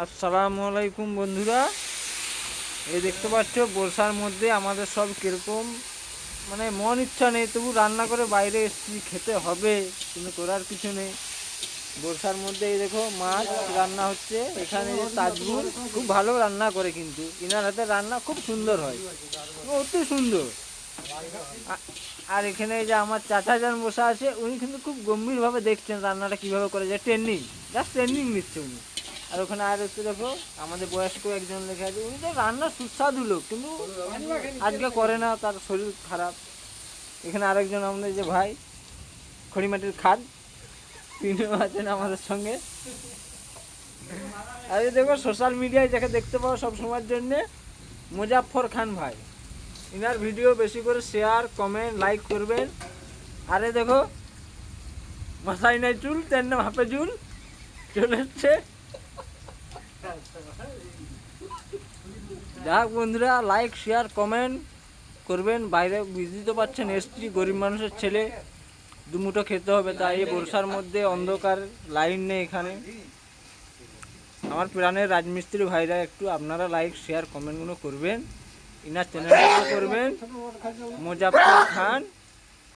আসসালামু আলাইকুম বন্ধুরা, এই দেখতে পাচ্ছ বর্ষার মধ্যে আমাদের সব কীরকম মানে মন ইচ্ছা নেই, তবু রান্না করে বাইরে এসেছি, খেতে হবে, কিন্তু করার কিছু নেই। বর্ষার মধ্যে এই দেখো মাছ রান্না হচ্ছে। এখানে যে তাজবুর খুব ভালো রান্না করে, কিন্তু ইনার হাতে রান্না খুব সুন্দর হয়, অতি সুন্দর। আর এখানে যে আমার চাচা যান বসে আছে, উনি কিন্তু খুব গম্ভীরভাবে দেখছেন রান্নাটা কীভাবে করে, যে জাস্ট ট্রেনিং নিচ্ছে উনি। আর ওখানে আর একটু দেখো আমাদের বয়স্ক একজন লেখা আছে, উনি তো রান্না সুস্বাদু লোক, কিন্তু আজকে করে না, তার শরীর খারাপ। এখানে আরেকজন আমাদের যে ভাই খড়িমাটির খাদ, তিনিও আছেন আমাদের সঙ্গে। আর এই দেখো সোশ্যাল মিডিয়ায় যাকে দেখতে পাও সব সময়ের জন্যে, মুজাফফর খান ভাই। ইনার ভিডিও বেশি করে শেয়ার, কমেন্ট, লাইক করবেন। আরে দেখো মাথায় নাই চুল, তার নাম হাফেজুল, চলে এসছে। যাক বন্ধুরা, লাইক শেয়ার কমেন্ট করবেন। বাইরে বুঝতে তো পারছেন, এসছি গরিব মানুষের ছেলে, দুমুঠো খেতে হবে, তাই এই বর্ষার মধ্যে অন্ধকার, লাইন নেই এখানে। আমার প্রাণের রাজমিস্ত্রি ভাইরা, একটু আপনারা লাইক শেয়ার কমেন্টগুলো করবেন, ইনার চ্যানেলটা করবেন মুজাফফর খান।